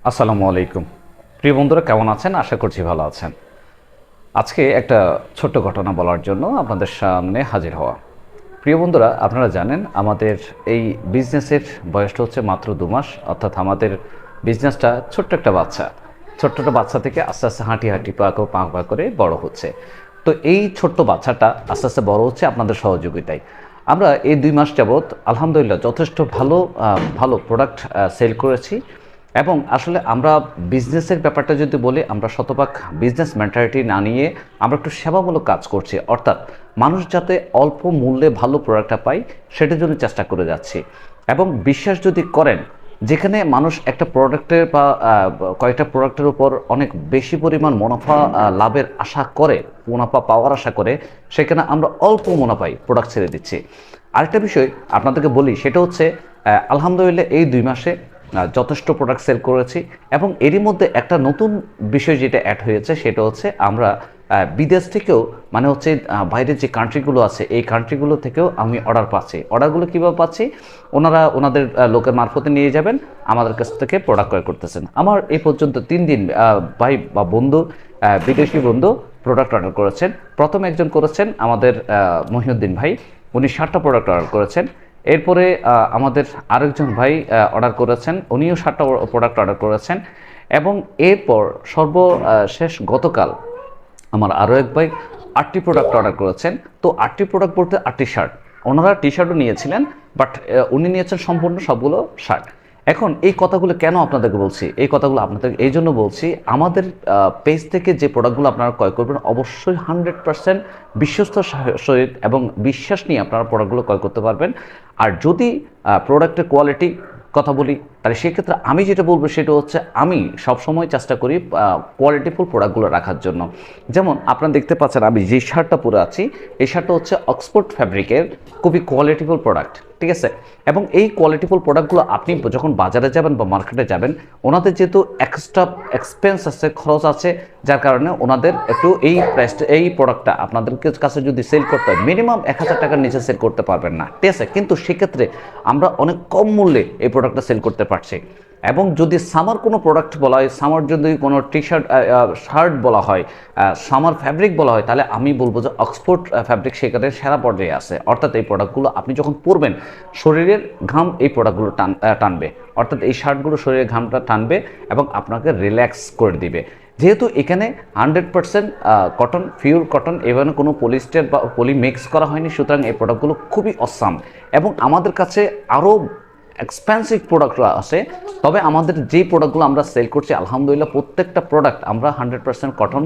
আসসালামু আলাইকুম। প্রিয় বন্ধুরা, কেমন আছেন? আশা করছি ভালো আছেন। আজকে একটা ছোট্ট ঘটনা বলার জন্য আপনাদের সামনে হাজির হওয়া। প্রিয় বন্ধুরা, আপনারা জানেন আমাদের এই বিজনেসের বয়সটা হচ্ছে মাত্র 2 মাস। অর্থাৎ আমাদের বিজনেসটা ছোট্ট একটা বাচ্চা। ছোট্ট একটা বাচ্চা থেকে আস্তে আস্তে হাঁটি পা করে বড় হচ্ছে। তো এই ছোট্ট বাচ্চাটা আস্তে আস্তে বড় হচ্ছে আপনাদের সহযোগিতায়। আমরা এই 2 মাস যাবৎ আলহামদুলিল্লাহ যথেষ্ট ভালো প্রোডাক্ট সেল করেছি। এবং আসলে আমরা বিজনেসের ব্যাপারটা যদি বলি, আমরা শতভাগ বিজনেস মেন্টালিটি না নিয়ে আমরা একটু সেবামূলক কাজ করছি। অর্থাৎ মানুষ যাতে অল্প মূল্যে ভালো প্রোডাক্টটা পায় সেটার জন্য চেষ্টা করে যাচ্ছি। এবং বিশ্বাস যদি করেন, যেখানে মানুষ একটা প্রোডাক্টের বা কয়েকটা প্রোডাক্টের উপর অনেক বেশি পরিমাণ মুনাফা লাভের আশা করে, মুনাফা পাওয়ার আশা করে, সেখানে আমরা অল্প মুনাফায় প্রোডাক্ট ছেড়ে দিচ্ছি। আরেকটা বিষয় আপনাদেরকে বলি, সেটা হচ্ছে আলহামদুলিল্লাহ এই 2 মাসে যথেষ্ট প্রোডাক্ট সেল করেছি। এবং এরই মধ্যে একটা নতুন বিষয় যেটা অ্যাড হয়েছে, সেটা হচ্ছে আমরা বিদেশ থেকেও, মানে হচ্ছে বাইরের যে কান্ট্রিগুলো আছে এই কান্ট্রিগুলো থেকেও আমি অর্ডার পাচ্ছি। অর্ডারগুলো কীভাবে পাচ্ছি? ওনারা ওনাদের লোকের মারফতে নিয়ে যাবেন, আমাদের কাছ থেকে প্রোডাক্ট ক্রয় করতেছেন। আমার এই পর্যন্ত 3 দিন ভাই বা বন্ধু, বিদেশি বন্ধু প্রোডাক্ট অর্ডার করেছেন। প্রথম একজন করেছেন আমাদের মহিউদ্দিন ভাই, উনি 7টা প্রোডাক্ট অর্ডার করেছেন। এরপরে আমাদের আরেকজন ভাই অর্ডার করেছেন, উনিও 7টা প্রোডাক্ট অর্ডার করেছেন। এবং এরপর সর্বশেষ গতকাল আমার আরও এক ভাই 8টি প্রোডাক্ট অর্ডার করেছেন। তো 8টি প্রোডাক্ট বলতে 8টি শার্ট। ওনারা টি শার্টও নিয়েছিলেন, বাট উনি নিয়েছেন সম্পূর্ণ সবগুলো শার্ট। এখন এই কথাগুলো কেন আপনাদেরকে বলছি? এই কথাগুলো আপনাদের এই জন্য বলছি, আমাদের পেজ থেকে যে প্রোডাক্টগুলো আপনারা ক্রয় করবেন অবশ্যই 100% বিশ্বস্ত সহিত এবং বিশ্বাস নিয়ে আপনারা প্রোডাক্টগুলো ক্রয় করতে পারবেন। আর যদি প্রোডাক্টের কোয়ালিটি কথা বলি, তাহলে সেক্ষেত্রে আমি যেটা বলবো সেটা হচ্ছে, আমি সবসময় চেষ্টা করি কোয়ালিটিফুল প্রোডাক্টগুলো রাখার জন্য। যেমন আপনারা দেখতে পাচ্ছেন আমি যে শার্টটা পরে আছি, এই শার্টটা হচ্ছে অক্সফোর্ড ফ্যাব্রিকের খুবই কোয়ালিটিফুল প্রোডাক্ট, ঠিক আছে? এবং এই কোয়ালিটিফুল প্রোডাক্টগুলো আপনি যখন বাজারে যাবেন বা মার্কেটে যাবেন, ওনাদের যেহেতু এক্সট্রা এক্সপেন্স আছে, খরচ আছে, যার কারণে ওনাদের একটু এই প্রোডাক্টটা আপনাদের কাছে যদি সেল করতে হয় মিনিমাম 1000 টাকার নিচে সেল করতে পারবেন না, ঠিক আছে? কিন্তু সেক্ষেত্রে আমরা অনেক কম মূল্যে এই প্রোডাক্টটা সেল করতে পারছি। এবং যদি সামার কোনো প্রোডাক্ট বলা হয়, সামার যদি কোনো টি শার্ট শার্ট বলা হয়, সামার ফ্যাব্রিক বলা হয়, তাহলে আমি বলবো যে অক্সফোর্ড ফ্যাব্রিক সেখানে সেরা পর্যায়ে আছে। অর্থাৎ এই প্রোডাক্টগুলো আপনি যখন পরবেন, শরীরের ঘাম এই প্রোডাক্টগুলো টানবে। অর্থাৎ এই শার্টগুলো শরীরের ঘামটা টানবে এবং আপনাকে রিল্যাক্স করে দিবে। যেহেতু এখানে 100% কটন, পিওর কটন, এখানে কোনো পলিস্টার বা পলি মিক্স করা হয়নি, সুতরাং এই প্রোডাক্টগুলো খুবই অসাম। এবং আমাদের কাছে আরও এক্সপেন্সিভ প্রোডাক্ট আছে, তবে আমাদের যেই প্রোডাক্টগুলো আমরা সেল করছি আলহামদুলিল্লাহ প্রত্যেকটা প্রোডাক্ট আমরা 100% কটন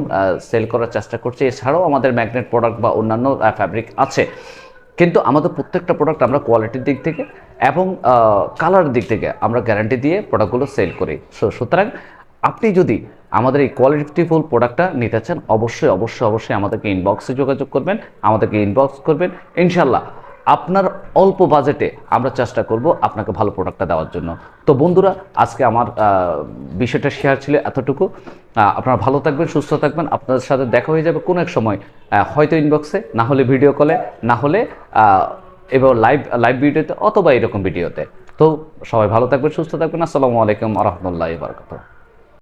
সেল করার চেষ্টা করছি। এছাড়াও আমাদের ম্যাগনেট প্রোডাক্ট বা অন্যান্য ফ্যাব্রিক আছে, কিন্তু আমাদের প্রত্যেকটা প্রোডাক্ট আমরা কোয়ালিটির দিক থেকে এবং কালার দিক থেকে আমরা গ্যারান্টি দিয়ে প্রোডাক্টগুলো সেল করি। সুতরাং আপনি যদি আমাদের এই কোয়ালিটিফুল প্রোডাক্টটা নিতে চান, অবশ্যই অবশ্যই অবশ্যই আমাদেরকে ইনবক্সে যোগাযোগ করবেন, আমাদেরকে ইনবক্স করবেন। ইনশাল্লাহ আপনার অল্প বাজেটে আমরা চেষ্টা করব আপনাকে ভালো প্রোডাক্টটা দেওয়ার জন্য। তো বন্ধুরা, আজকে আমার বিষয়টা শেয়ার ছিল এতটুকু। আপনারা ভালো থাকবেন, সুস্থ থাকবেন। আপনাদের সাথে দেখা হয়ে যাবে কোনো এক সময়, হয়তো ইনবক্সে, না হলে ভিডিও কলে, না হলে এবার লাইভ ভিডিওতে, অথবা এরকম ভিডিওতে। তো সবাই ভালো থাকবেন, সুস্থ থাকবেন। আসসালামু আলাইকুম ওয়া রাহমাতুল্লাহি ওয়া বারাকাতুহু।